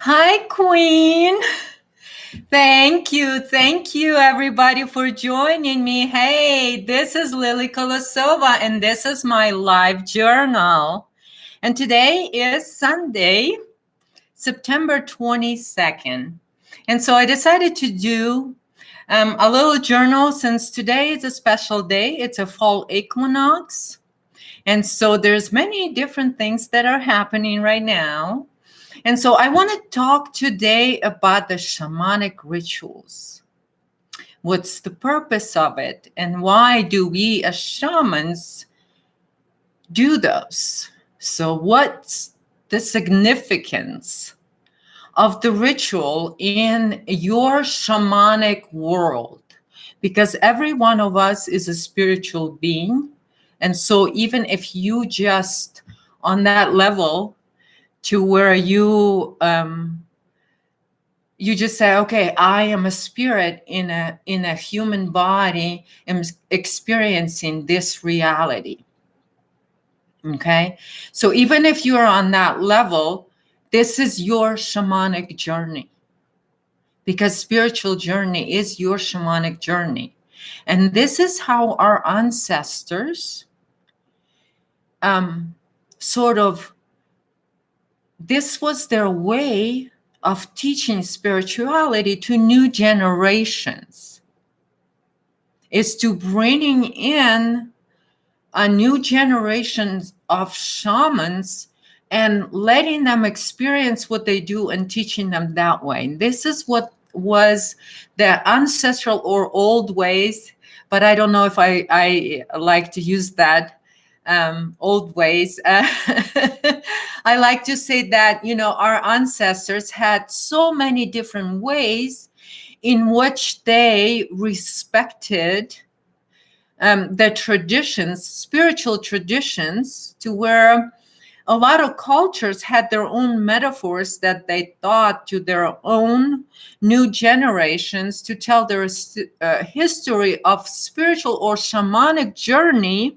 Hi, Queen. Thank you, everybody, for joining me. Hey, this is Lily Kolosova, and this is my live journal. And today is Sunday, September 22nd. And so I decided to do a little journal since today is a special day. It's a fall equinox. And so there's many different things that are happening right now. And so I want to talk today about the shamanic rituals. What's the purpose of it? And why do we as shamans do those? So what's the significance of the ritual in your shamanic world? Because every one of us is a spiritual being. And so even if you just on that level to where you just say, okay, I am a spirit in a human body, am experiencing this reality. Okay, so even if you're on that level, this is your shamanic journey, because spiritual journey is your shamanic journey. And this is how our ancestors sort of, this was their way of teaching spirituality to new generations, is to bringing in a new generation of shamans and letting them experience what they do and teaching them that way. And this is what was the ancestral or old ways, but I don't know if I like to use that old ways. I like to say that, our ancestors had so many different ways in which they respected the traditions, spiritual traditions, to where a lot of cultures had their own metaphors that they taught to their own new generations to tell their history of spiritual or shamanic journey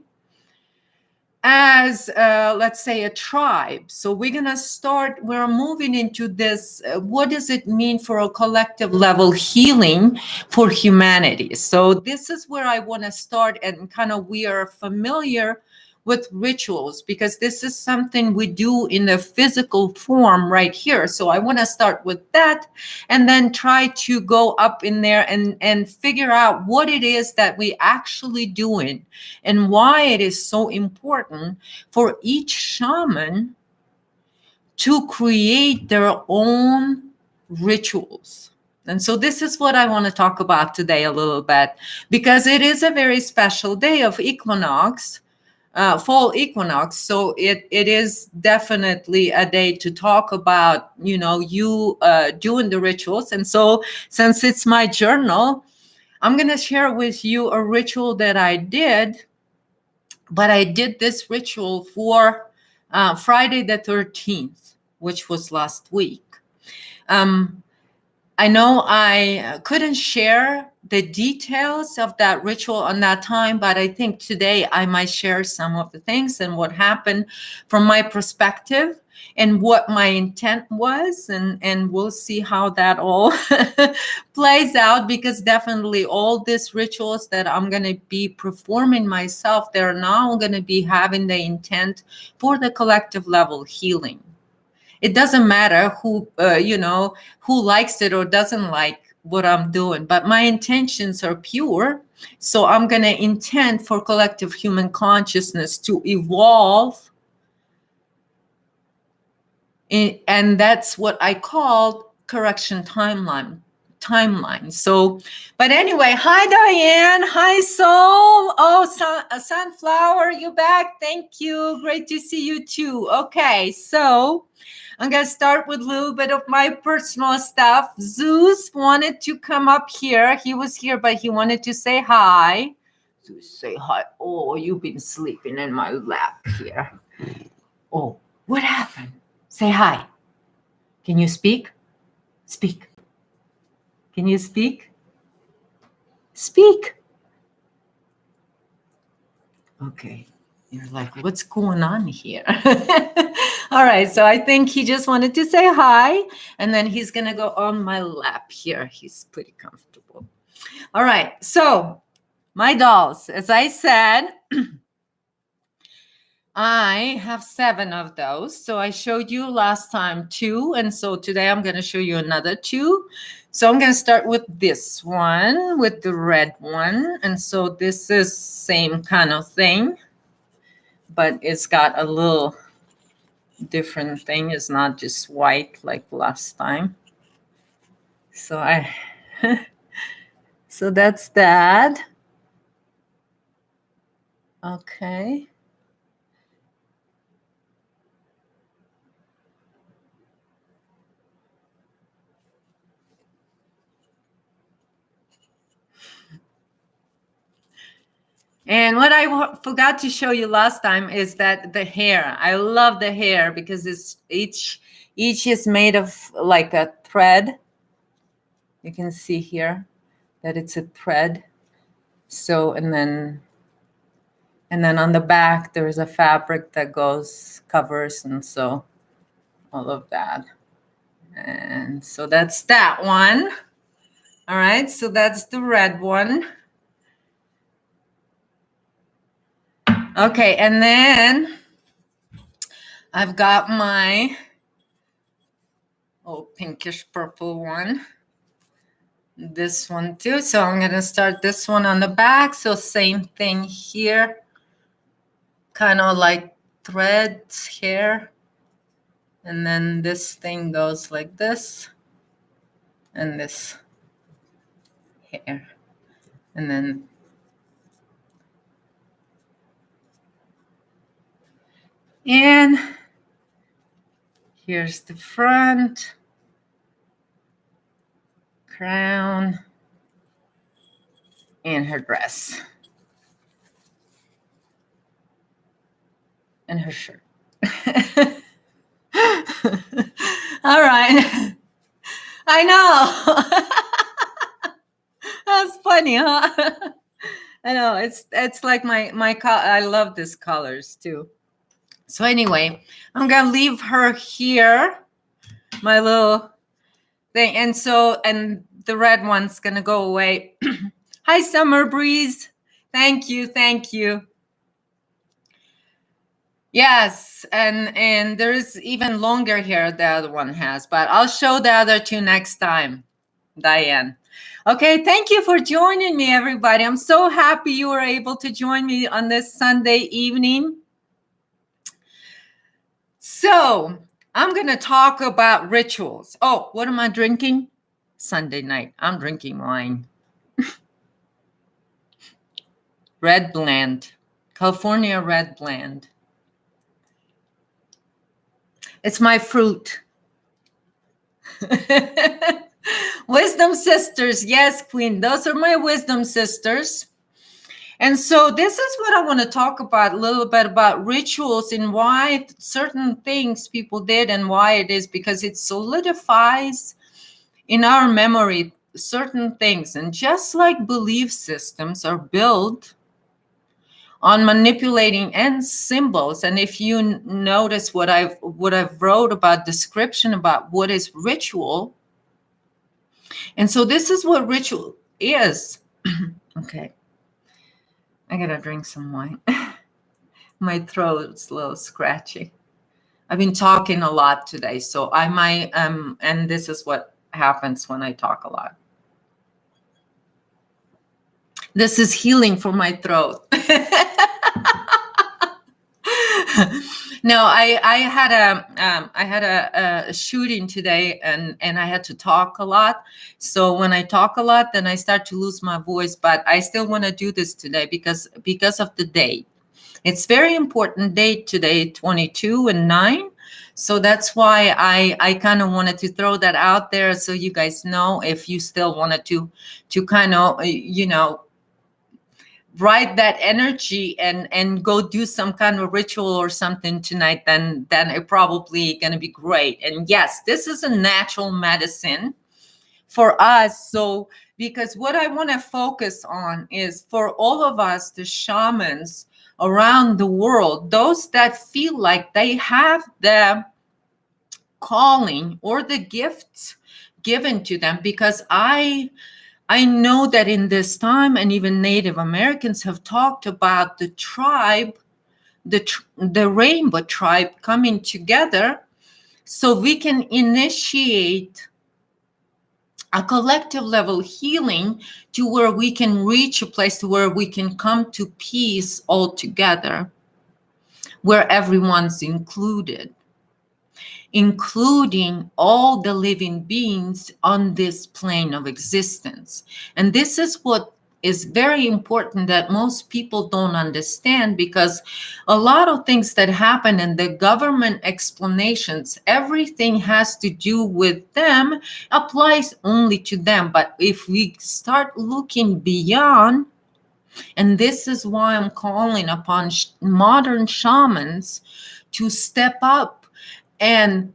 as, let's say, a tribe. So we're moving into this, what does it mean for a collective level healing for humanity? So this is where I want to start, and kind of we are familiar with rituals because this is something we do in the physical form right here. So I want to start with that and then try to go up in there and figure out what it is that we actually doing and why it is so important for each shaman to create their own rituals. And so this is what I want to talk about today a little bit, because it is a very special day of equinox, fall equinox. So it is definitely a day to talk about, you doing the rituals. And so since it's my journal, I'm going to share with you a ritual that I did. But I did this ritual for Friday the 13th, which was last week. I know I couldn't share the details of that ritual on that time, but I think today I might share some of the things and what happened from my perspective and what my intent was, and we'll see how that all plays out, because definitely all these rituals that I'm going to be performing myself, they're now going to be having the intent for the collective level healing. It doesn't matter who likes it or doesn't like what I'm doing, but my intentions are pure. So I'm going to intend for collective human consciousness to evolve. And that's what I call correction timeline. So, but anyway, hi Diane, hi Soul. Oh, Sunflower, you back? Thank you. Great to see you too. Okay, so I'm going to start with a little bit of my personal stuff. Zeus wanted to come up here. He was here, but he wanted to say hi. Zeus, say hi. Oh, you've been sleeping in my lap here. Oh, what happened? Say hi. Can you speak? Speak. Can you speak? Speak. Okay. You're like, what's going on here? All right, so I think he just wanted to say hi, and then he's gonna go on my lap here. He's pretty comfortable. All right, so my dolls, as I said, I have 7 of those. So I showed you last time 2, and so today I'm gonna show you another 2. So I'm gonna start with this one, with the red one, and so this is same kind of thing, but it's got a little different thing. It's not just white like last time. So so that's that. Okay. And what I forgot to show you last time is that the hair. I love the hair because it's each is made of like a thread. You can see here that it's a thread. So and then on the back there's a fabric that covers, and so all of that. And so that's that one. All right, so that's the red one. Okay, and then I've got my pinkish purple one. This one too. So I'm going to start this one on the back. So same thing here. Kind of like threads here. And then this thing goes like this. And this here. And then and here's the front. Crown. And her dress. And her shirt. All right. I know. That's funny, huh? I know. It's like my I love these colors too. So anyway, I'm gonna leave her here, my little thing, and the red one's gonna go away. Hi, Summer Breeze. Thank you. Yes, and there's even longer hair the other one has, but I'll show the other 2 next time, Diane. Okay, thank you for joining me, everybody. I'm so happy you were able to join me on this Sunday evening. So I'm going to talk about rituals. Oh, what am I drinking? Sunday night. I'm drinking wine. Red blend. California red blend. It's my fruit. Wisdom sisters. Yes, Queen. Those are my wisdom sisters. And so this is what I want to talk about a little bit about rituals and why certain things people did and why it is, because it solidifies in our memory certain things. And just like belief systems are built on manipulating and symbols. And if you notice what I've wrote about description about what is ritual. And so this is what ritual is. Okay. I gotta drink some wine. My throat's a little scratchy. I've been talking a lot today, so I might, and this is what happens when I talk a lot. This is healing for my throat. No, I had a shooting today, and I had to talk a lot. So when I talk a lot, then I start to lose my voice. But I still want to do this today because of the date. It's very important date today, 22 and 9. So that's why I kind of wanted to throw that out there so you guys know if you still wanted to kind of write that energy and go do some kind of ritual or something tonight, then it probably going to be great. And yes, this is a natural medicine for us. So, because what I want to focus on is for all of us, the shamans around the world, those that feel like they have the calling or the gifts given to them, because I know that in this time, and even Native Americans have talked about the tribe, the rainbow tribe coming together, so we can initiate a collective level healing to where we can reach a place to where we can come to peace all together, where everyone's included, including all the living beings on this plane of existence. And this is what is very important that most people don't understand, because a lot of things that happen in the government explanations, everything has to do with them, applies only to them. But if we start looking beyond, and this is why I'm calling upon modern shamans to step up, and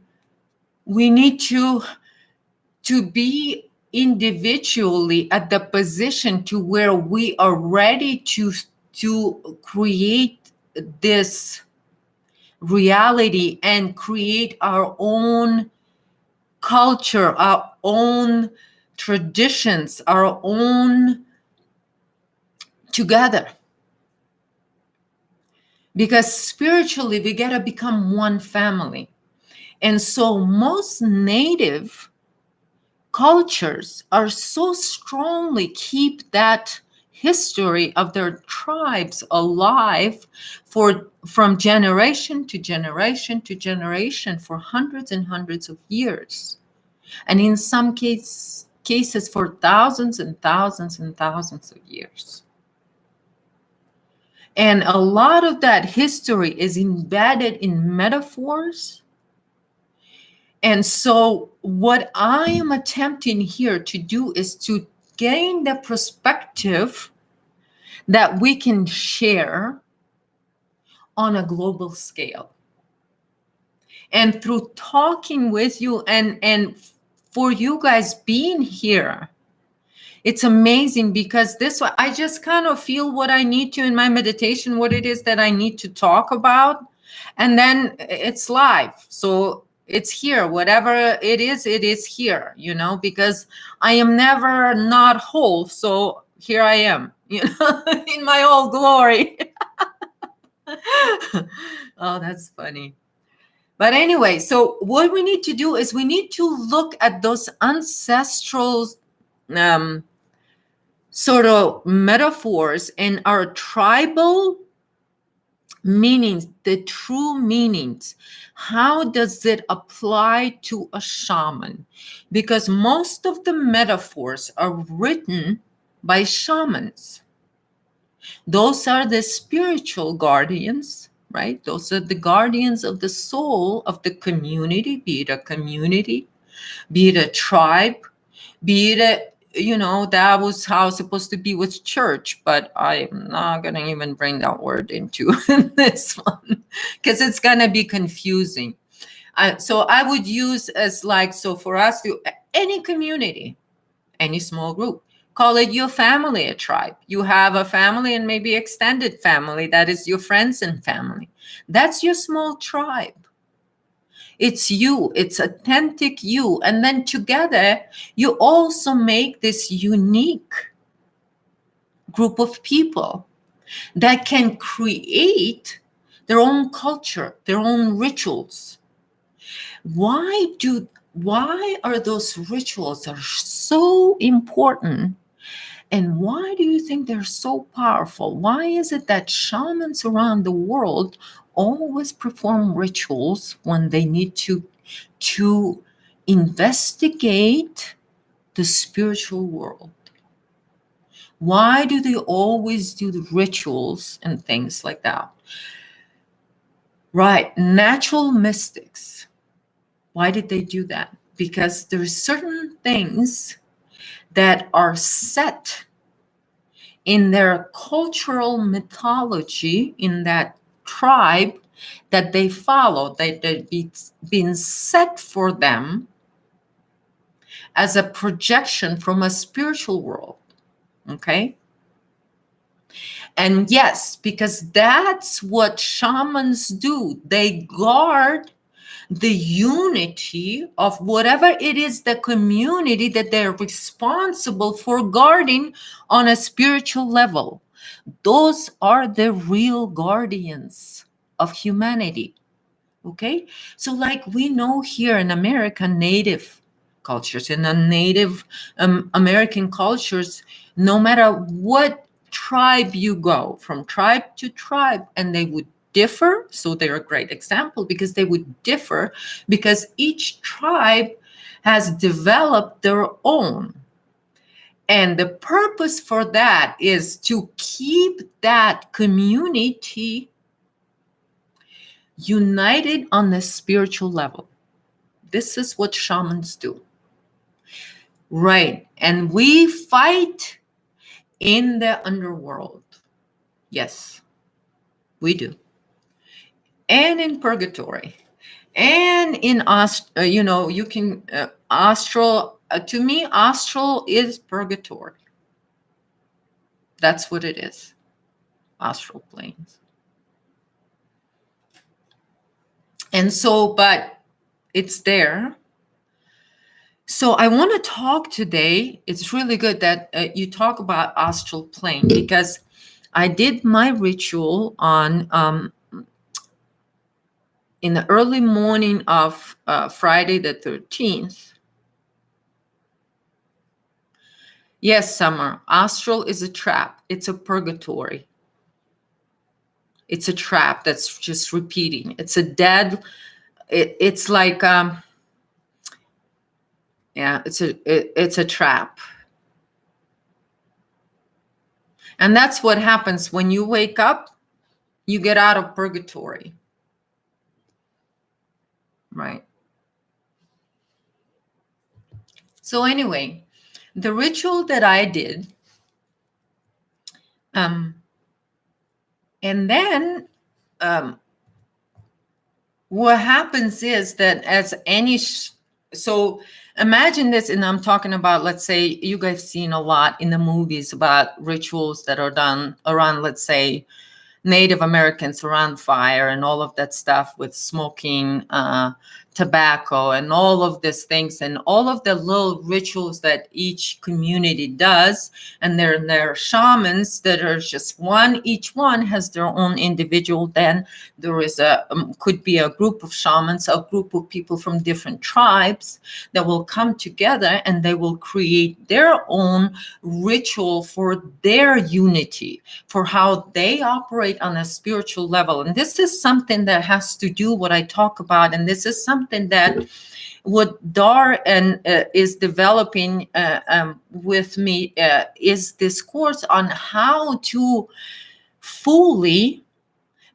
we need to be individually at the position to where we are ready to create this reality and create our own culture, our own traditions, our own together. Because spiritually, we got to become one family. And so most Native cultures are so strongly keep that history of their tribes alive from generation to generation to generation for hundreds and hundreds of years. And in some cases for thousands and thousands and thousands of years. And a lot of that history is embedded in metaphors. And so what I am attempting here to do is to gain the perspective that we can share on a global scale. And through talking with you and for you guys being here, it's amazing, because this way I just kind of feel what I need to in my meditation, what it is that I need to talk about. And then it's live. So it's here, whatever it is here, because I am never not whole. So here I am, in my whole glory. Oh, that's funny. But anyway, so what we need to do is we need to look at those ancestral sort of metaphors and our tribal meanings, the true meanings. How does it apply to a shaman? Because most of the metaphors are written by shamans. Those are the spiritual guardians, right? Those are the guardians of the soul of the community, be it a community, be it a tribe, be it that was how it's supposed to be with church, but I'm not going to even bring that word into this one because it's going to be confusing. So I would use as so for us to any community, any small group, call it your family, a tribe. You have a family and maybe extended family. That is your friends and family. That's your small tribe. It's you, it's authentic you. And then together, you also make this unique group of people that can create their own culture, their own rituals. Why are those rituals are so important? And why do you think they're so powerful? Why is it that shamans around the world always perform rituals when they need to investigate the spiritual world? Why do they always do the rituals and things like that? Right, natural mystics. Why did they do that? Because there's certain things that are set in their cultural mythology in that tribe that they follow, that it's been set for them, as a projection from a spiritual world. Okay? And yes, because that's what shamans do. They guard the unity of whatever it is, the community that they're responsible for guarding on a spiritual level. Those are the real guardians of humanity. Okay? So, like we know here in America, native cultures, in the native American cultures, no matter what tribe you go, from tribe to tribe, and they would differ. So they're a great example because they would differ because each tribe has developed their own. And the purpose for that is to keep that community united on the spiritual level. This is what shamans do. Right. And we fight in the underworld. Yes, we do. And in purgatory. And in you can astral. To me, astral is purgatory. That's what it is. Astral planes. And so, but it's there. So I want to talk today. It's really good that you talk about astral plane, because I did my ritual on in the early morning of Friday the 13th. Yes, Summer, astral is a trap. It's a purgatory. It's a trap that's just repeating. It's a dead, it's like, it's a trap. And that's what happens when you wake up, you get out of purgatory. Right. So anyway, the ritual that I did, and then what happens is that as any, so imagine this, and I'm talking about, let's say, you guys seen a lot in the movies about rituals that are done around, let's say, Native Americans around fire and all of that stuff with smoking tobacco and all of these things and all of the little rituals that each community does. And there are shamans that are just one, each one has their own individual. Then there is could be a group of shamans, a group of people from different tribes that will come together and they will create their own ritual for their unity, for how they operate on a spiritual level. And this is something that has to do what I talk about, and this is something that what Dar and is developing with me is this course on how to fully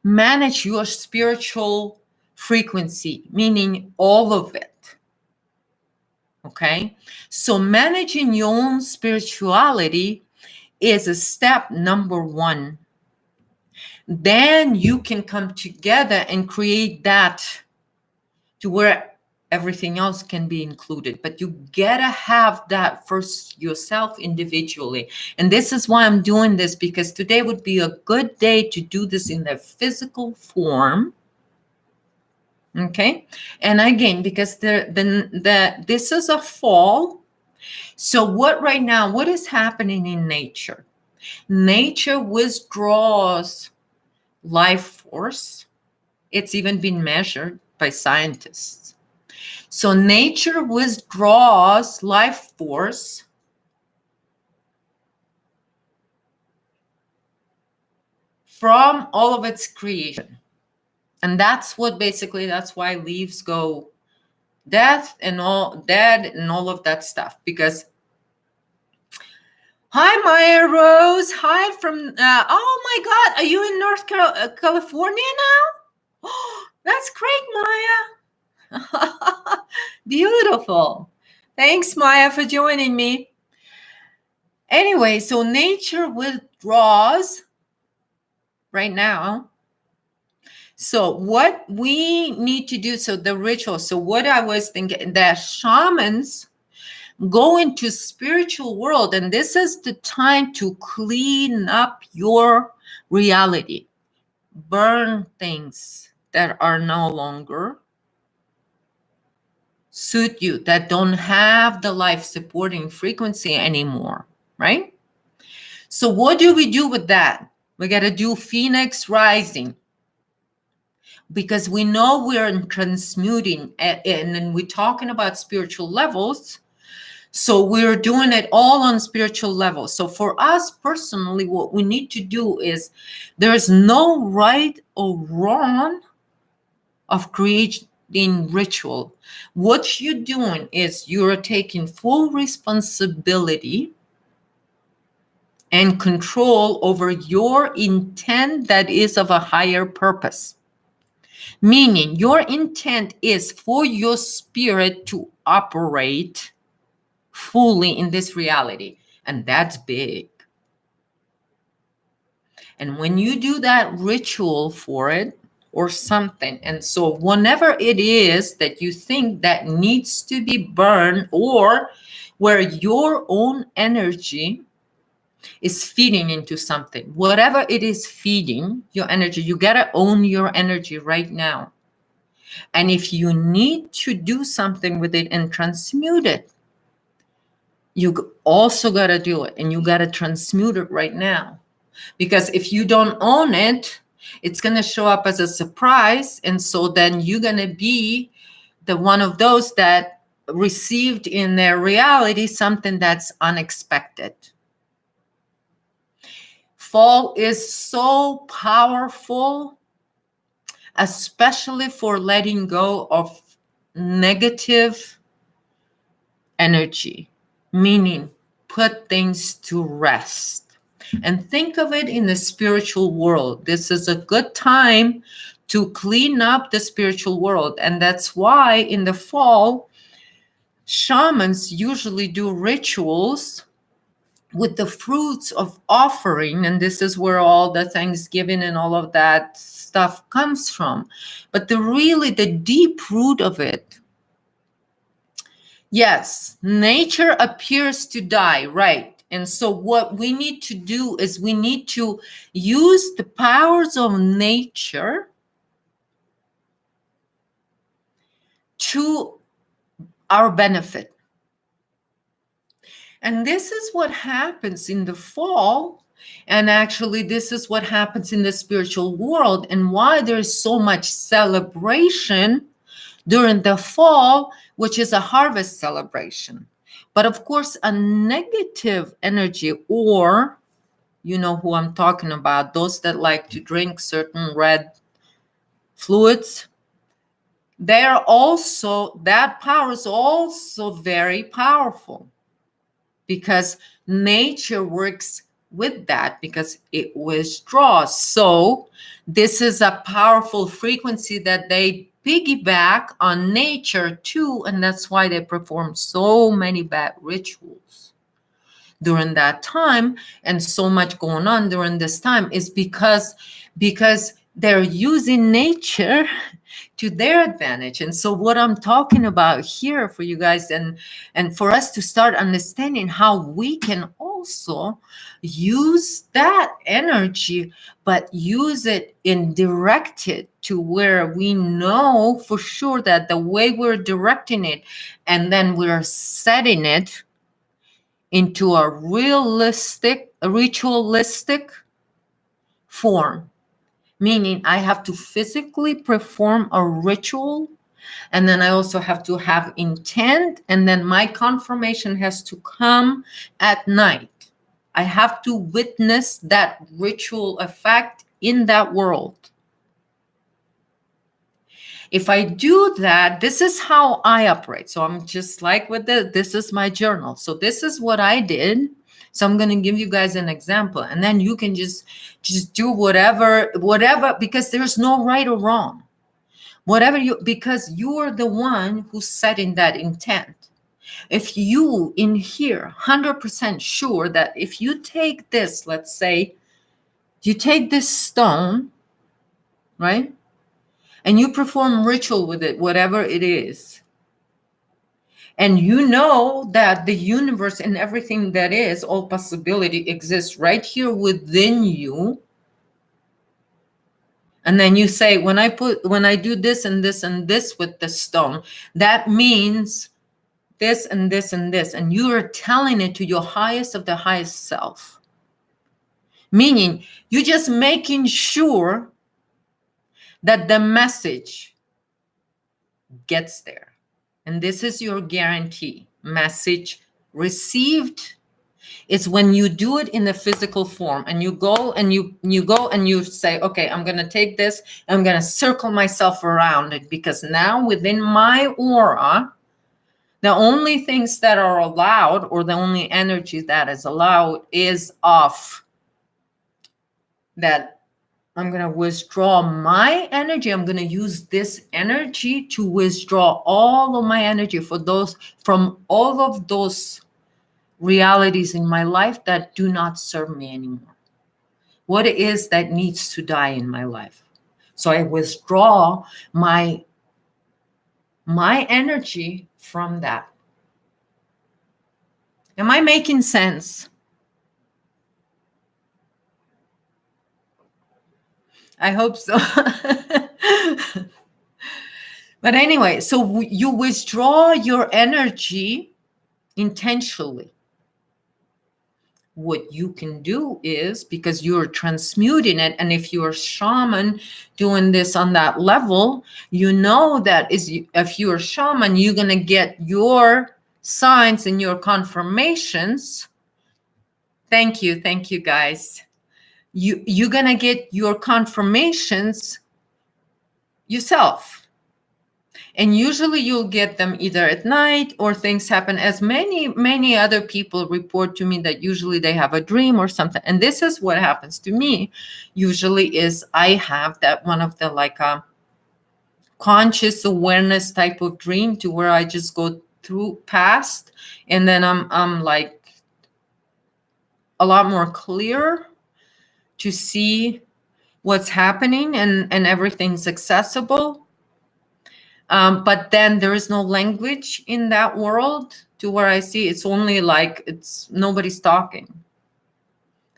manage your spiritual frequency, meaning all of it. Okay, so managing your own spirituality is a step number one. Then you can come together and create that to where everything else can be included. But you gotta have that first yourself individually. And this is why I'm doing this, because today would be a good day to do this in the physical form. Okay, and again, because this is a fall. So what right now, what is happening in nature? Nature withdraws life force. It's even been measured by scientists. So nature withdraws life force from all of its creation. And that's what basically, that's why leaves go dead and all of that stuff. Because hi, Maya Rose. Hi from, oh my God, are you in North California now? Oh, that's great, Maya. Beautiful. Thanks, Maya, for joining me. Anyway, so nature withdraws right now. So what we need to do, so the ritual, so what I was thinking, that shamans go into spiritual world, and this is the time to clean up your reality, burn things that are no longer suit you, that don't have the life supporting frequency anymore, right? So what do we do with that? We got to do Phoenix Rising, because we know we're transmuting, and then we're talking about spiritual levels. So we're doing it all on spiritual levels. So for us personally, what we need to do is, there's no right or wrong of creating ritual. What you're doing is you're taking full responsibility and control over your intent that is of a higher purpose. Meaning your intent is for your spirit to operate fully in this reality. And that's big. And when you do that ritual for it or something, and so whenever it is that you think that needs to be burned, or where your own energy is feeding into something, whatever it is feeding your energy, you got to own your energy right now. And if you need to do something with it and transmute it, you also got to do it, and you got to transmute it right now. Because if you don't own it, it's going to show up as a surprise. And so then you're going to be the one of those that received in their reality something that's unexpected. Fall is so powerful, especially for letting go of negative energy, meaning put things to rest. And think of it in the spiritual world. This is a good time to clean up the spiritual world. And that's why in the fall, shamans usually do rituals with the fruits of offering. And this is where all the Thanksgiving and all of that stuff comes from. But the deep root of it, yes, nature appears to die, right? And so what we need to do is we need to use the powers of nature to our benefit. And this is what happens in the fall. And actually, this is what happens in the spiritual world, and why there's so much celebration during the fall, which is a harvest celebration. But of course, a negative energy, or you know who I'm talking about, those that like to drink certain red fluids, they're also, that power is also very powerful, because nature works with that, because it withdraws. So this is a powerful frequency that they piggyback on nature too, and that's why they perform so many bad rituals during that time, and so much going on during this time is because they're using nature to their advantage. And so what I'm talking about here for you guys, and for us to start understanding how we can also use that energy, but use it and direct it to where we know for sure that the way we're directing it, and then we're setting it into a ritualistic form. Meaning I have to physically perform a ritual, and then I also have to have intent, and then my confirmation has to come at night. I have to witness that ritual effect in that world. If I do that, this is how I operate. So I'm just like with this is my journal. So this is what I did. So I'm going to give you guys an example, and then you can just do whatever, because there's no right or wrong. Because you're the one who's setting that intent. If you in here 100% sure that if you take this, let's say you take this stone, right? And you perform ritual with it, whatever it is. And you know that the universe and everything that is, all possibility exists right here within you. And then you say, when I do this and this and this with the stone, that means this and this and this. And you are telling it to your highest of the highest self. Meaning, you're just making sure that the message gets there. And this is your guarantee. Message received. It's when you do it in the physical form, and you go and you go and you say, okay, I'm going to take this, I'm going to circle myself around it, because now within my aura, the only things that are allowed, or the only energy that is allowed, is of that. I'm going to withdraw my energy. I'm going to use this energy to withdraw all of my energy from all of those realities in my life that do not serve me anymore. What it is that needs to die in my life. So I withdraw my energy from that. Am I making sense? I hope so. But anyway, so you withdraw your energy intentionally. What you can do is, because you're transmuting it, and if you're a shaman doing this on that level, you know that if you're a shaman, you're going to get your signs and your confirmations. Thank you guys. You're going to get your confirmations yourself. And usually you'll get them either at night, or things happen, as many other people report to me that usually they have a dream or something. And this is what happens to me usually is I have that one of the like a conscious awareness type of dream, to where I just go through past, and then I'm like a lot more clear to see what's happening, and everything's accessible. But then there is no language in that world, to where I see it's only like nobody's talking.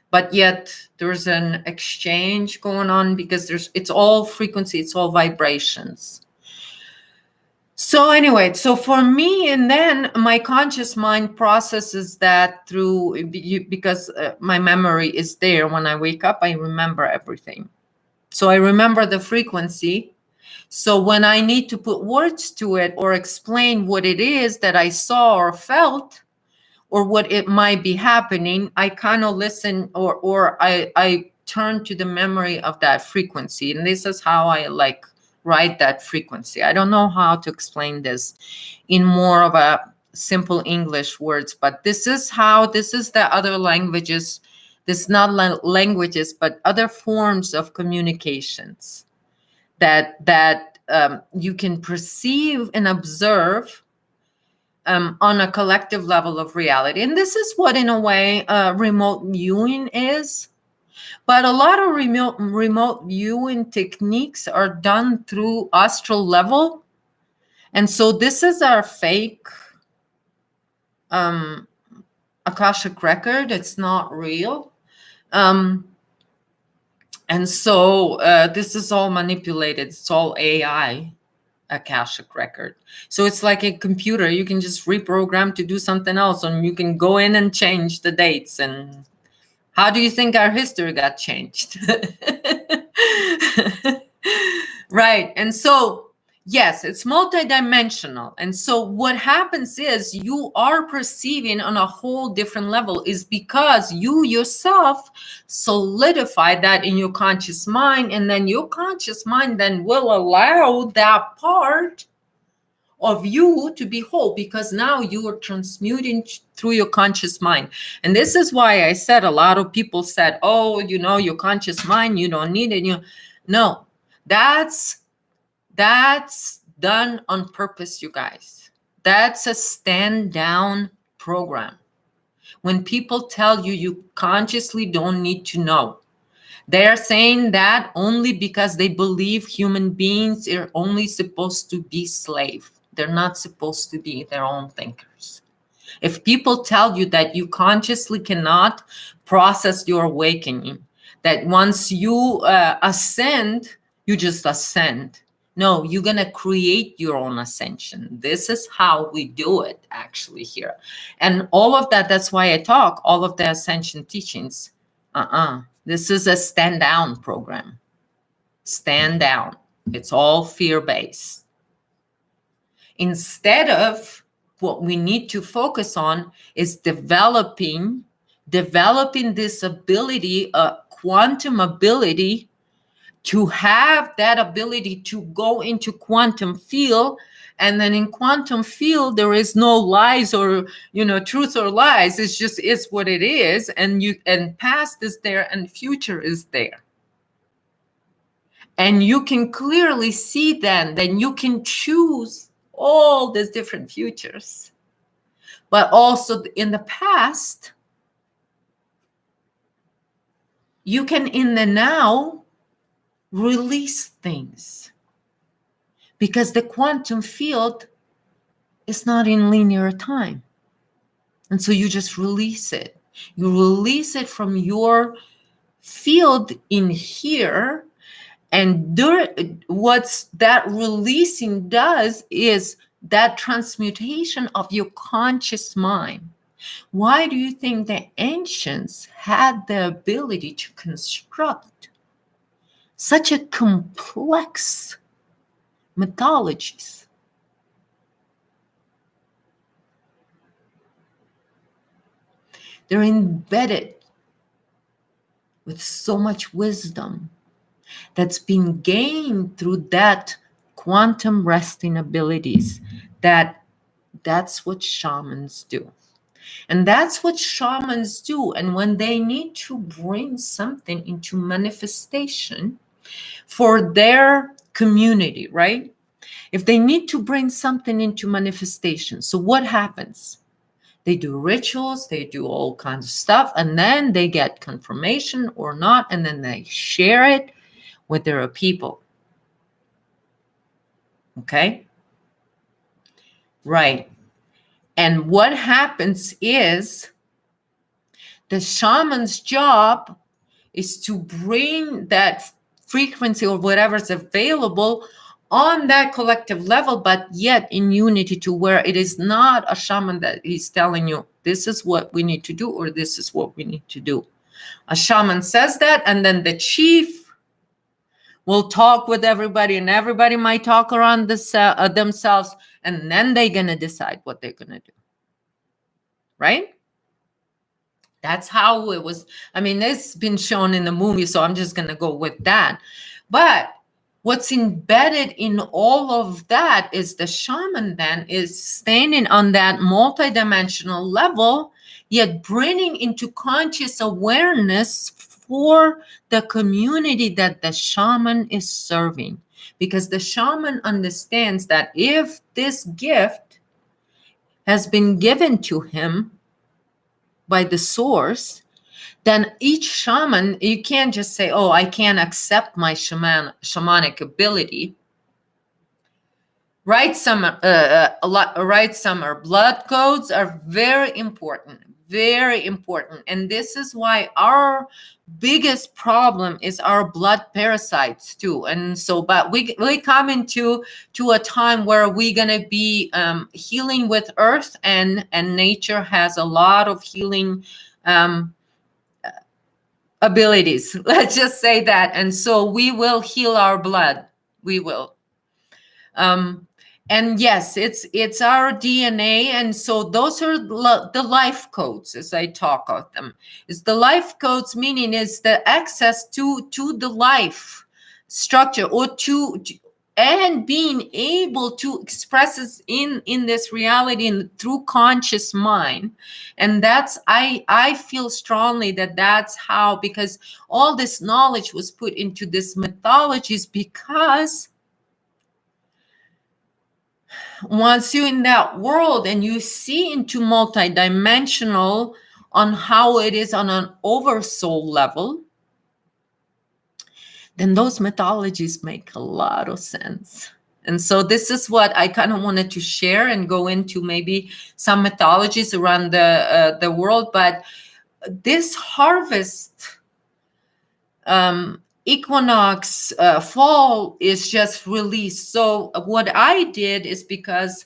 But yet there's an exchange going on, because it's all frequency, it's all vibrations. So anyway, so for me, and then my conscious mind processes that through, because my memory is there. When I wake up, I remember everything. So I remember the frequency. So when I need to put words to it, or explain what it is that I saw or felt, or what it might be happening, I kind of listen, or I turn to the memory of that frequency. And this is how I like write that frequency. I don't know how to explain this in more of a simple English words, but this is the other languages. This is not languages, but other forms of communications that you can perceive and observe on a collective level of reality. And this is what, in a way, remote viewing is. But a lot of remote viewing techniques are done through astral level. And so this is our fake Akashic record. It's not real. And so this is all manipulated. It's all AI, Akashic record. So it's like a computer. You can just reprogram to do something else, and you can go in and change the dates. And how do you think our history got changed? Right. And so, yes, it's multidimensional. And so what happens is you are perceiving on a whole different level, is because you yourself solidify that in your conscious mind. And then your conscious mind then will allow that part of you to be whole, because now you are transmuting through your conscious mind. And this is why I said, a lot of people said, oh, your conscious mind, you don't need it. No, that's done on purpose, you guys. That's a stand down program. When people tell you consciously don't need to know, they're saying that only because they believe human beings are only supposed to be slaves. they're not supposed to be their own thinkers. If people tell you that you consciously cannot process your awakening, that once you ascend, you just ascend. No, you're going to create your own ascension. This is how we do it actually here. And all of that, that's why I talk, all of the ascension teachings. This is a stand down program. Stand down. It's all fear-based. Instead of what we need to focus on is developing this ability, a quantum ability, to have that ability to go into quantum field. And then in quantum field, there is no lies or, truth or lies. It's just, it's what it is. And past is there and future is there. And you can clearly see then you can choose all these different futures. But also in the past, you can in the now release things, because the quantum field is not in linear time. And so you just release it. You release it from your field in here. And what's that releasing does is that transmutation of your conscious mind. Why do you think the ancients had the ability to construct such a complex mythologies? They're embedded with so much wisdom that's been gained through that quantum resting abilities. That's what shamans do. And that's what shamans do. And when they need to bring something into manifestation for their community, right? If they need to bring something into manifestation, so what happens? They do rituals, they do all kinds of stuff, and then they get confirmation or not, and then they share it with their people. Okay? Right. And what happens is the shaman's job is to bring that frequency or whatever's available on that collective level, but yet in unity, to where it is not a shaman that he's telling you, this is what we need to do, or this is what we need to do. A shaman says that, and then the chief will talk with everybody, and everybody might talk around themselves, and then they're going to decide what they're going to do. Right? That's how it was. I mean, it's been shown in the movie, so I'm just going to go with that. But what's embedded in all of that is the shaman then is standing on that multidimensional level, yet bringing into conscious awareness for the community that the shaman is serving. Because the shaman understands that if this gift has been given to him by the source, then each shaman, you can't just say, oh, I can't accept my shamanic ability. Right? Some blood codes are very important, very important. And this is why our biggest problem is our blood parasites too. And so, but we come into a time where we're going to be healing with earth, and nature has a lot of healing abilities. Let's just say that. And so we will heal our blood. We will. And yes, it's our DNA. And so those are the life codes, as I talk of them. It's the life codes, meaning is the access to the life structure, or and being able to express it in this reality and through conscious mind. And that's, I feel strongly that that's how, because all this knowledge was put into this mythologies, because once you're in that world and you see into multidimensional on how it is on an oversoul level, then those mythologies make a lot of sense. And so this is what I kind of wanted to share and go into maybe some mythologies around the world. But this harvest equinox fall is just released. So what I did is, because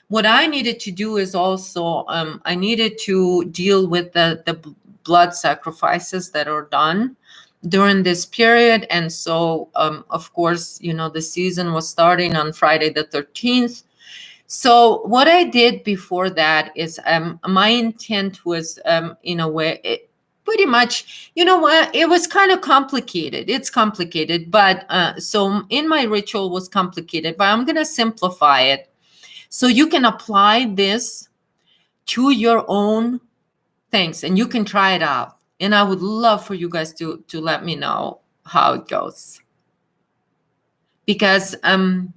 what I needed to do is also I needed to deal with the blood sacrifices that are done during this period. And so of course, you know, the season was starting on Friday the 13th. So what I did before that is my intent was in a way, pretty much, you know what, it was kind of complicated. It's complicated, but so in my ritual was complicated, but I'm going to simplify it so you can apply this to your own things and you can try it out. And I would love for you guys to let me know how it goes, because I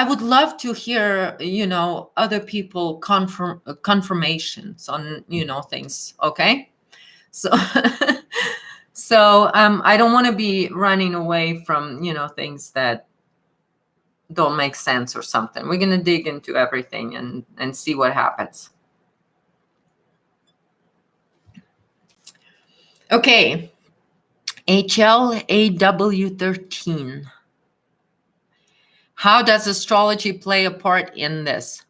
would love to hear, you know, other people confirmations on, you know, things. Okay. So, so I don't want to be running away from, you know, things that don't make sense or something. We're going to dig into everything and see what happens. Okay. HLAW13. How does astrology play a part in this?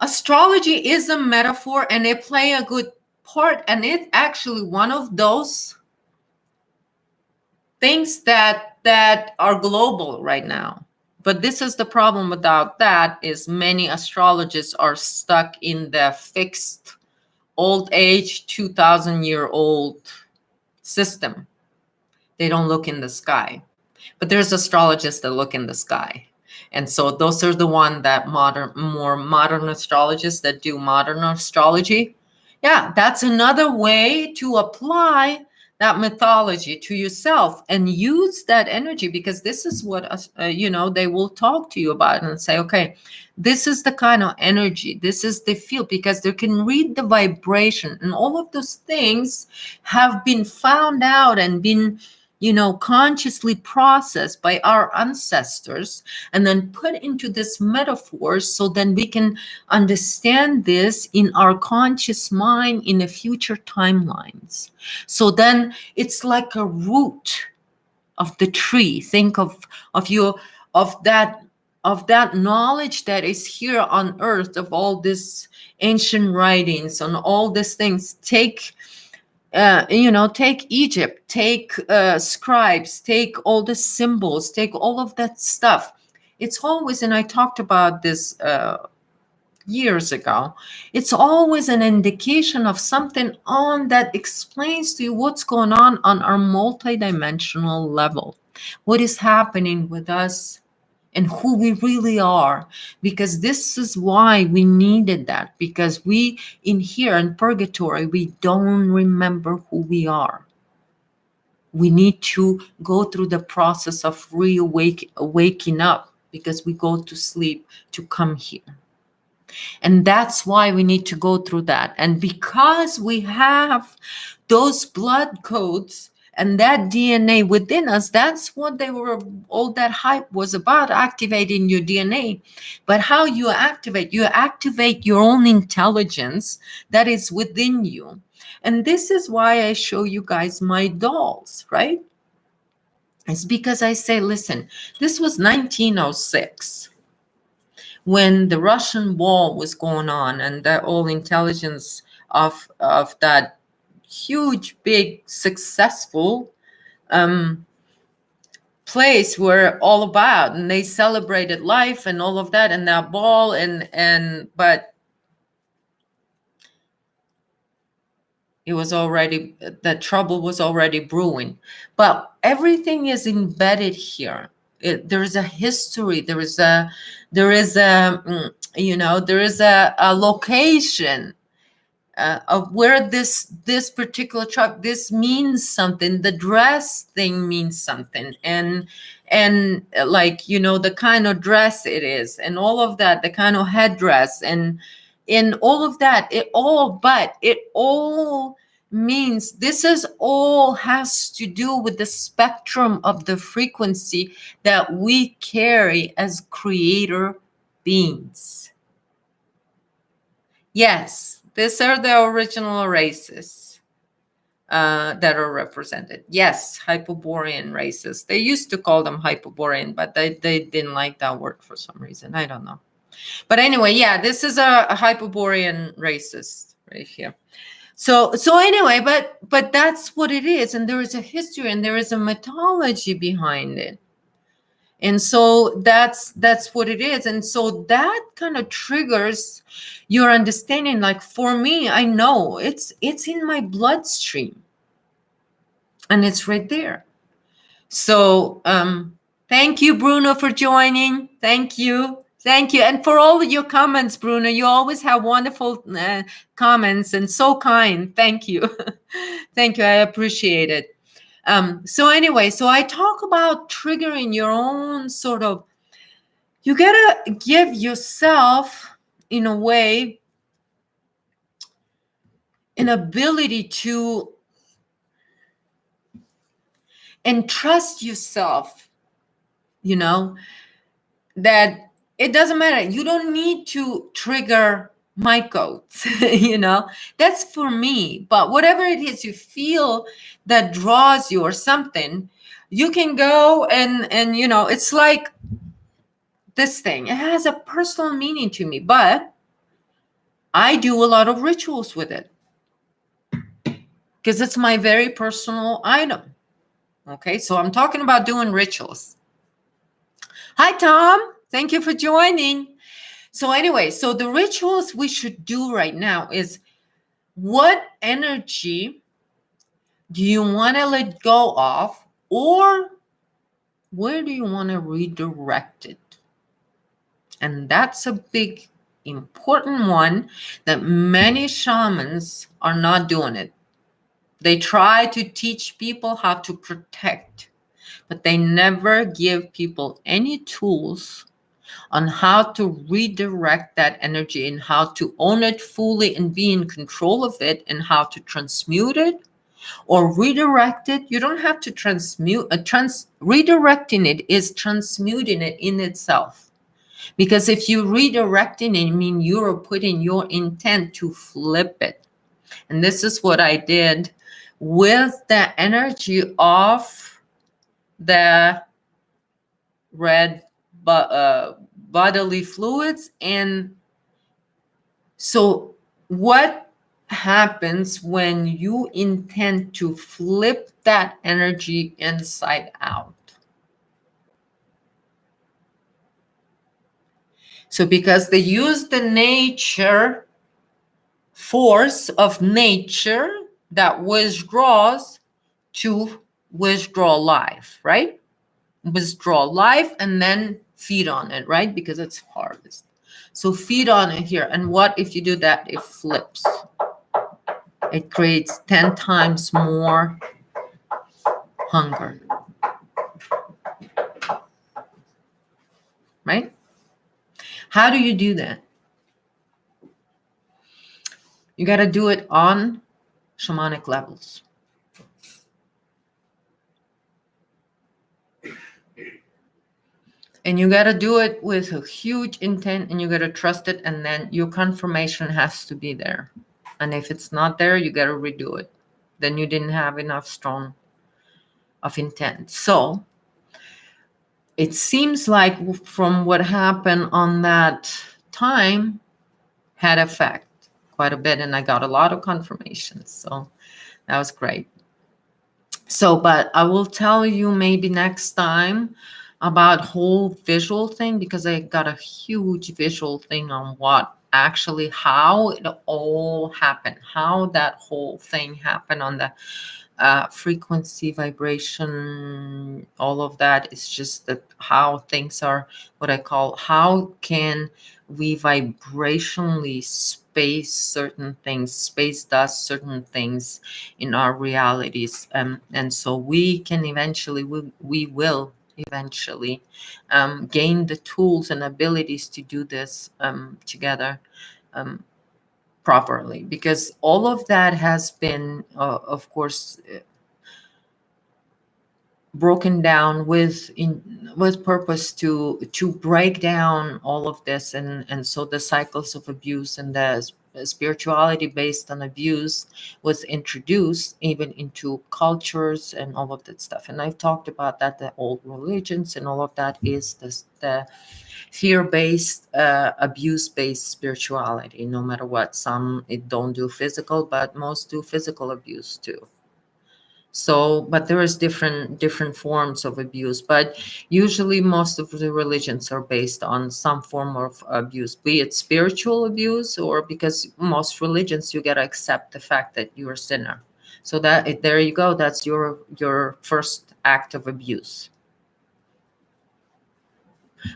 Astrology is a metaphor and it play a good part, and it's actually one of those things that are global right now. But this is the problem without that, is many astrologists are stuck in the fixed old age 2,000-year-old system. They don't look in the sky. But there's astrologists that look in the sky. And so those are the one that more modern astrologists that do modern astrology. Yeah, that's another way to apply that mythology to yourself and use that energy, because this is what, you know, they will talk to you about and say, okay, this is the kind of energy, this is the field, because they can read the vibration, and all of those things have been found out and been, you know, consciously processed by our ancestors and then put into this metaphor, so then we can understand this in our conscious mind in the future timelines. So then it's like a root of the tree. Think of that knowledge that is here on earth, of all this ancient writings on all these things. Take you know, take Egypt, take scribes, take all the symbols, take all of that stuff. It's always, and I talked about this years ago, it's always an indication of something on that explains to you what's going on our multidimensional level, what is happening with us and who we really are. Because this is why we needed that, because we in here in purgatory, we don't remember who we are. We need to go through the process of waking up, because we go to sleep to come here. And that's why we need to go through that. And because we have those blood codes and that DNA within us, that's what all that hype was about, activating your DNA. But how you activate your own intelligence that is within you. And this is why I show you guys my dolls, right? It's because I say, listen, this was 1906. When the Russian wall was going on, and the all intelligence of that huge, big, successful place were all about, and they celebrated life and all of that, and that ball, but it was already, the trouble was already brewing. But everything is embedded here. There is a history. There is a you know, there is a location of where this particular truck, this means something. The dress thing means something, and like, you know, the kind of dress it is, and all of that, the kind of headdress, and all of that, it all means this is all has to do with the spectrum of the frequency that we carry as creator beings. Yes, these are the original races that are represented. Yes, Hyperborean races. They used to call them Hyperborean, but they didn't like that word for some reason. I don't know. But anyway, yeah, this is a Hyperborean races right here. So anyway, but that's what it is, and there is a history and there is a mythology behind it. And so that's what it is. And so that kind of triggers your understanding. Like for me, I know it's in my bloodstream and it's right there. So thank you, Bruno, for joining. Thank you. And for all of your comments, Bruno, you always have wonderful comments and so kind. Thank you. Thank you. I appreciate it. So anyway, so I talk about triggering your own sort of, you gotta give yourself, in a way, an ability to entrust yourself, that it doesn't matter. You don't need to trigger my codes, that's for me. But whatever it is you feel that draws you or something, you can go and it's like this thing. It has a personal meaning to me, but I do a lot of rituals with it because it's my very personal item. Okay, so I'm talking about doing rituals. Hi, Tom. Thank you for joining. So anyway, so the rituals we should do right now is, what energy do you want to let go of, or where do you want to redirect it? And that's a big, important one that many shamans are not doing it. They try to teach people how to protect, but they never give people any tools on how to redirect that energy and how to own it fully and be in control of it, and how to transmute it or redirect it. You don't have to transmute. Redirecting it is transmuting it in itself. Because if you're redirecting it, I mean, you're putting your intent to flip it. And this is what I did with the energy of the red bodily fluids. And so what happens when you intend to flip that energy inside out? So because they use the nature force of nature that withdraws to withdraw life, right? Withdraw life and then feed on it, right? Because it's harvest. So feed on it here. And what if you do that? It flips. It creates 10 times more hunger. Right? How do you do that? You got to do it on shamanic levels. And you got to do it with a huge intent, and you got to trust it. And then your confirmation has to be there. And if it's not there, you got to redo it. Then you didn't have enough strong of intent. So it seems like from what happened on that time had effect quite a bit. And I got a lot of confirmations. So that was great. So, but I will tell you maybe next time about whole visual thing, because I got a huge visual thing on what actually, how it all happened, how that whole thing happened on the frequency, vibration, all of that. It's just that how things are, what I call, how can we vibrationally space certain things, space does certain things in our realities. And so we can eventually, we will eventually gain the tools and abilities to do this together. properly, because all of that has been, of course, broken down with purpose to break down all of this, and so the cycles of abuse and the spirituality based on abuse was introduced even into cultures and all of that stuff. And I've talked about that, the old religions and all of that is this, the fear-based, abuse-based spirituality. No matter what, some it don't do physical, but most do physical abuse too. So, but there is different forms of abuse, but usually most of the religions are based on some form of abuse, be it spiritual abuse, or because most religions you gotta accept the fact that you're a sinner. So that, there you go, that's your first act of abuse.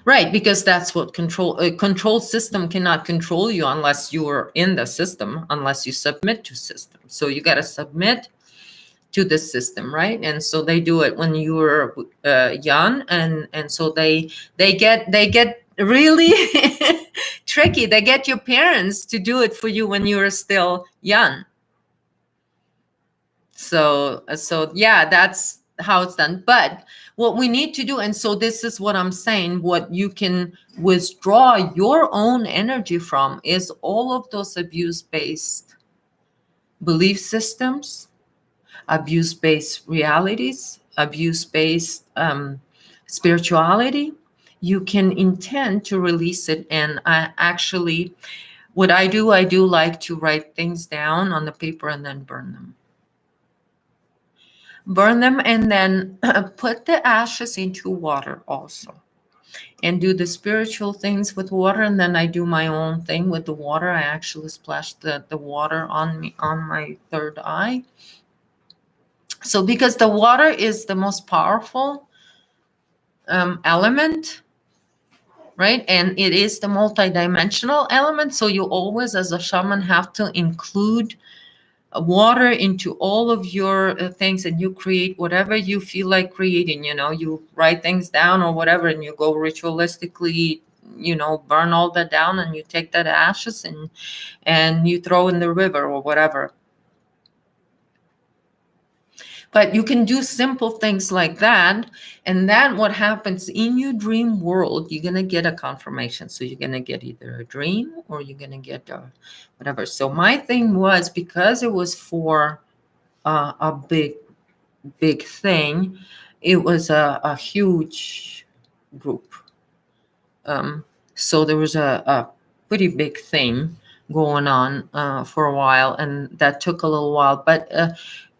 Right, because that's what control, a control system cannot control you unless you're in the system, unless you submit to system. So you got to submit to the system, right? And so they do it when you're young, and so they get really tricky. They get your parents to do it for you when you're still young. So yeah, that's how it's done. But what we need to do, and so this is what I'm saying, what you can withdraw your own energy from is all of those abuse-based belief systems, abuse-based realities, abuse-based spirituality. You can intend to release it. And I actually, what I do like to write things down on the paper and then burn them. Burn them, and then put the ashes into water also, and do the spiritual things with water. And then I do my own thing with the water. I actually splash the water on me, on my third eye. So because the water is the most powerful element, right? And it is the multidimensional element. So you always, as a shaman, have to include water into all of your things, and you create whatever you feel like creating. You write things down or whatever, and you go ritualistically, burn all that down, and you take that ashes and you throw in the river or whatever. But you can do simple things like that. And then what happens in your dream world, you're going to get a confirmation. So you're going to get either a dream or you're going to get whatever. So my thing was, because it was for a big thing, it was a huge group. So there was a pretty big thing going on for a while, and that took a little while. But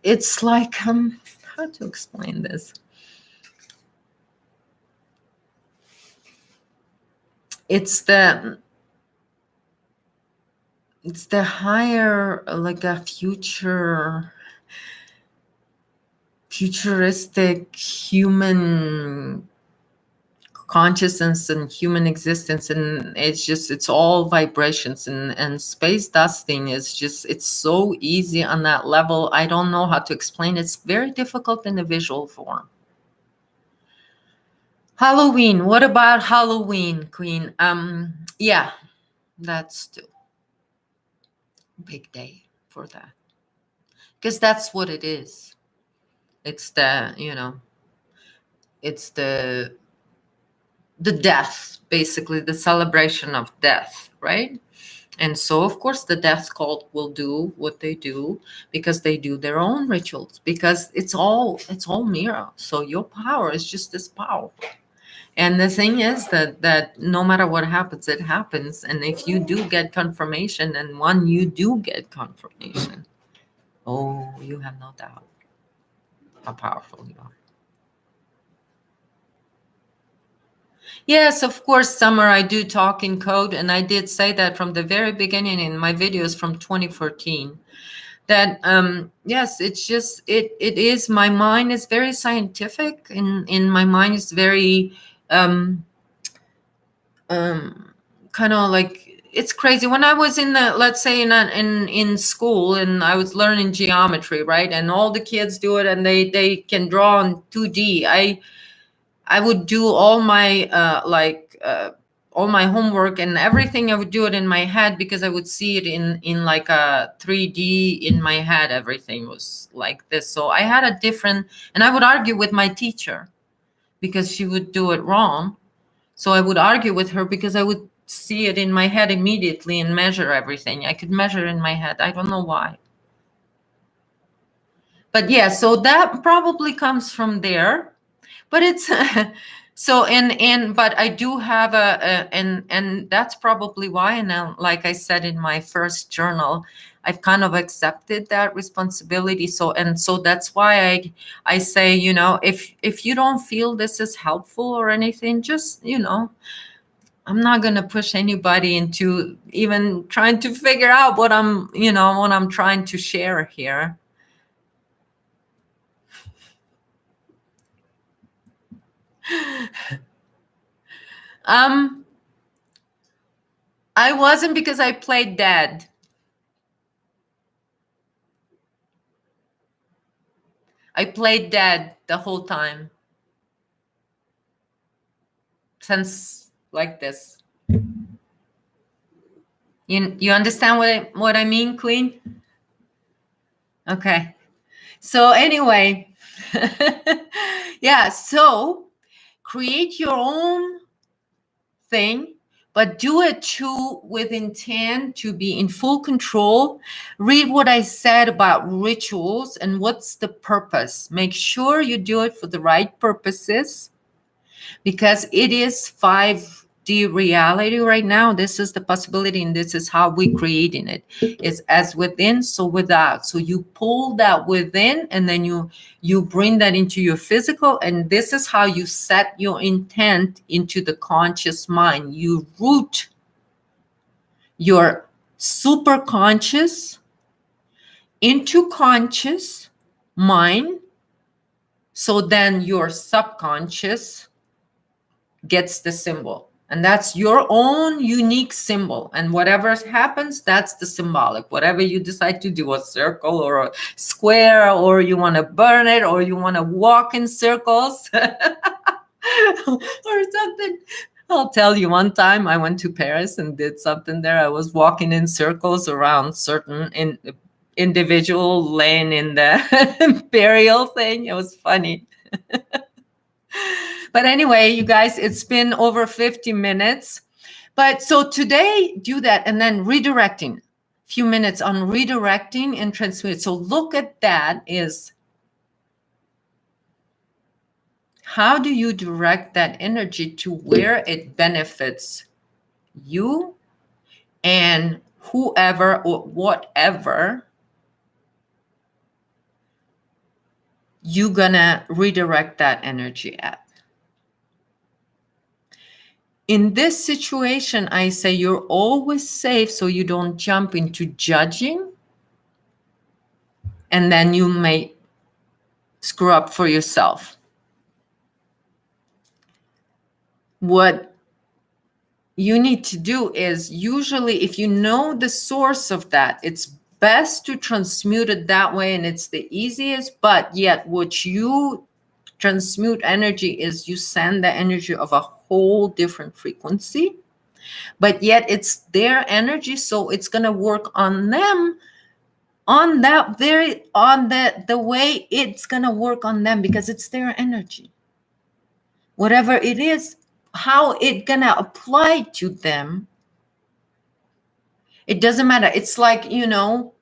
it's like, how to explain this? It's the higher, like a futuristic human consciousness and human existence, and it's all vibrations, and space dusting is just, it's so easy on that level. I don't know how to explain. It's very difficult in a visual form. Halloween, what about Halloween, Queen? Yeah, that's still big day for that, because that's what it is. It's it's the death, basically the celebration of death, right? And so of course the death cult will do what they do, because they do their own rituals, because it's all mirror. So your power is just as powerful. And the thing is that no matter what happens, it happens. And if you do get confirmation, and when you do get confirmation, oh, you have no doubt how powerful you are. Yes, of course, Summer, I do talk in code, and I did say that from the very beginning in my videos from 2014. That yes, it's just it is, my mind is very scientific, and in my mind is very kind of like, it's crazy. When I was in the, let's say in school, and I was learning geometry, right, and all the kids do it, and they can draw in 2D. I would do all my all my homework and everything, I would do it in my head because I would see it in like a 3D in my head. Everything was like this. So I had a different, and I would argue with my teacher because she would do it wrong. So I would argue with her because I would see it in my head immediately and measure everything. I could measure in my head. I don't know why. But yeah, so that probably comes from there. But it's so but I do have and that's probably why. And now, like I said in my first journal, I've kind of accepted that responsibility. So that's why I say, you know, if you don't feel this is helpful or anything, just, you know, I'm not going to push anybody into even trying to figure out what I'm trying to share here. I wasn't, because I played dead. I played dead the whole time. Since like this. You understand what I mean, Queen? Okay. So anyway, yeah, so create your own thing, but do it too with intent to be in full control. Read what I said about rituals and what's the purpose. Make sure you do it for the right purposes, because it is 5D reality right now. This is the possibility, and this is how we're creating it. It's as within, so without. So you pull that within, and then you bring that into your physical, and this is how you set your intent into the conscious mind. You root your super conscious into conscious mind, so then your subconscious gets the symbol, and that's your own unique symbol, and whatever happens, that's the symbolic. Whatever you decide to do, a circle or a square, or you want to burn it, or you want to walk in circles or something. I'll tell you, one time I went to Paris and did something there. I was walking in circles around certain individual laying in the burial thing. It was funny. But anyway, you guys, it's been over 50 minutes. But so today, do that, and then redirecting. Few minutes on redirecting and transmute. So look at that is, how do you direct that energy to where it benefits you and whoever or whatever you're gonna redirect that energy at. In this situation, I say you're always safe, so you don't jump into judging, and then you may screw up for yourself. What you need to do is, usually if you know the source of that, it's best to transmute it that way, and it's the easiest. But yet what you transmute energy is, you send the energy of a whole different frequency, but yet it's their energy, so it's going to work on them on that very on the way it's going to work on them, because it's their energy. Whatever it is, how it going to apply to them, it doesn't matter. It's like, you know,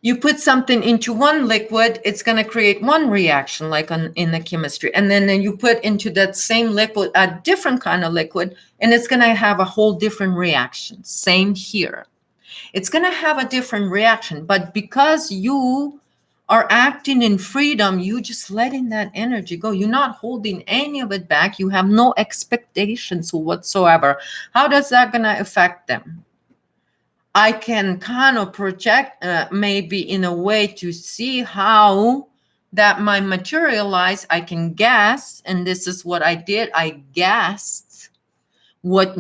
you put something into one liquid, it's going to create one reaction, like in the chemistry. And then you put into that same liquid a different kind of liquid, and it's going to have a whole different reaction. Same here. It's going to have a different reaction. But because you are acting in freedom, you just letting that energy go. You're not holding any of it back. You have no expectations whatsoever. How does that going to affect them? I can kind of project maybe in a way to see how that might materialize. I can guess, and this is what I did. I guessed what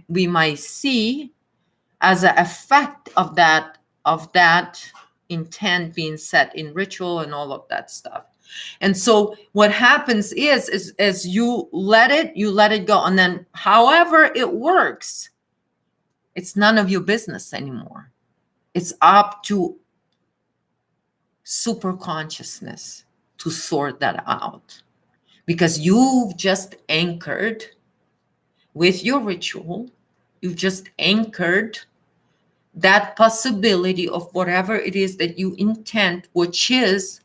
we might see as an effect of that intent being set in ritual and all of that stuff. And so what happens is as you let it go. And then however it works, it's none of your business anymore. It's up to super consciousness to sort that out, because you've just anchored with your ritual, you've just anchored that possibility of whatever it is that you intend, which is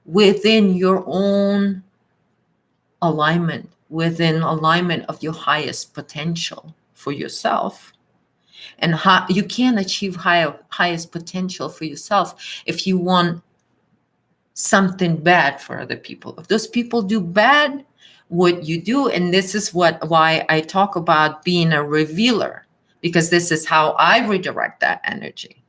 within your own alignment, within alignment of your highest potential for yourself. And how you can achieve highest potential for yourself if you want something bad for other people. If those people do bad, what you do, and this is why I talk about being a revealer, because this is how I redirect that energy.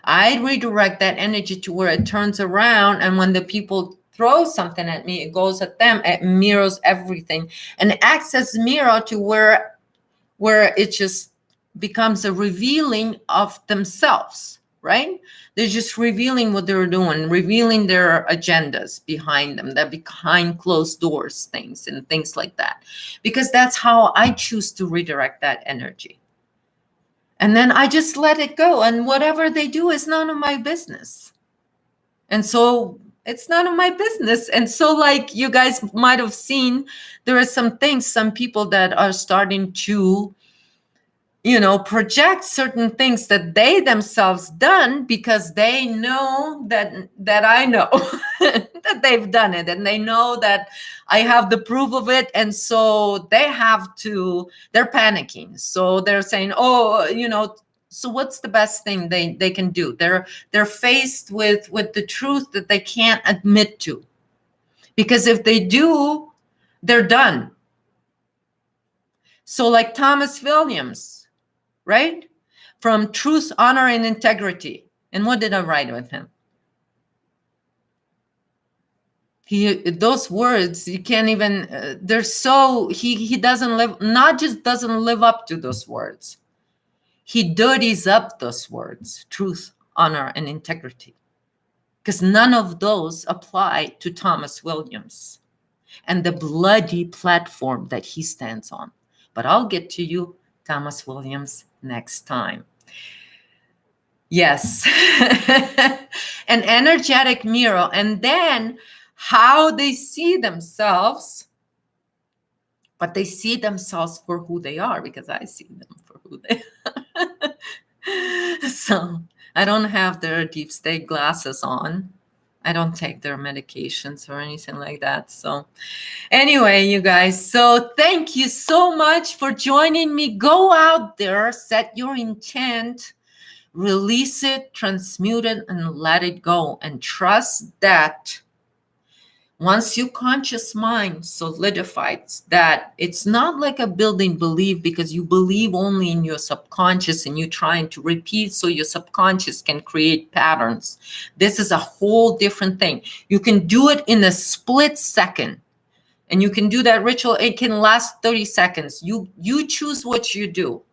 I redirect that energy to where it turns around, and when the people throw something at me, it goes at them, it mirrors everything, and it acts as mirror to where it just becomes a revealing of themselves, right? They're just revealing what they're doing, revealing their agendas behind them, that behind closed doors things and things like that, because that's how I choose to redirect that energy. And then I just let it go, and whatever they do is none of my business. And so it's none of my business. And so, like you guys might have seen, there are some things, some people that are starting to, project certain things that they themselves done, because they know that I know that they've done it, and they know that I have the proof of it. And so they're panicking. So they're saying, so what's the best thing they can do? They're faced with the truth that they can't admit to, because if they do, they're done. So like Thomas Williams, right? From Truth, Honor, and Integrity. And what did I write with him? Those words, you can't even, they're so, he doesn't live, not just doesn't live up to those words. He dirties up those words, truth, honor, and integrity. Because none of those apply to Thomas Williams and the bloody platform that he stands on. But I'll get to you, Thomas Williams, next time. Yes. An energetic mirror. And then how they see themselves, but they see themselves for who they are, because I see them for who they are. So I don't have their deep state glasses on. I don't take their medications or anything like that. So anyway, you guys, so thank you so much for joining me. Go out there, set your intent, release it, transmute it, and let it go. And trust that once your conscious mind solidifies that, it's not like a building belief, because you believe only in your subconscious and you're trying to repeat so your subconscious can create patterns. This is a whole different thing. You can do it in a split second, and you can do that ritual. It can last 30 seconds. You choose what you do.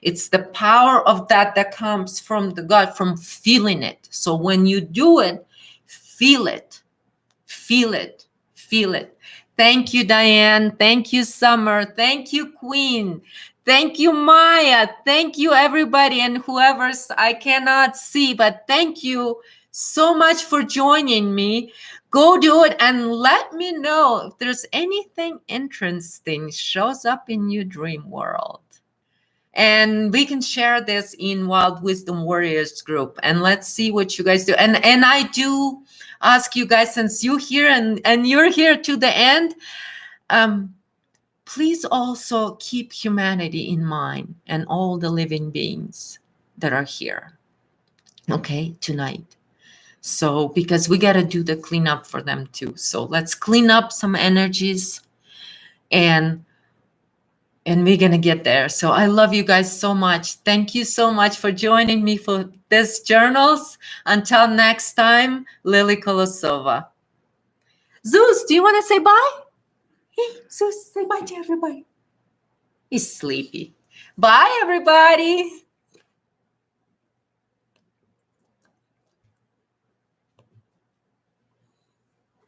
It's the power of that comes from the gut, from feeling it. So when you do it, feel it. Feel it. Feel it. Thank you, Diane. Thank you, Summer. Thank you, Queen. Thank you, Maya. Thank you, everybody, and whoever's I cannot see, but thank you so much for joining me. Go do it and let me know if there's anything interesting shows up in your dream world. And we can share this in Wild Wisdom Warriors group, and let's see what you guys do. And I do ask you guys, since you're here and you're here to the end, please also keep humanity in mind and all the living beings that are here, okay, tonight. So, because we got to do the cleanup for them too. So let's clean up some energies, and we're going to get there. So I love you guys so much. Thank you so much for joining me for this journals. Until next time, Lily Kolosova. Zeus, do you want to say bye? Hey, Zeus, say bye to everybody. He's sleepy. Bye, everybody.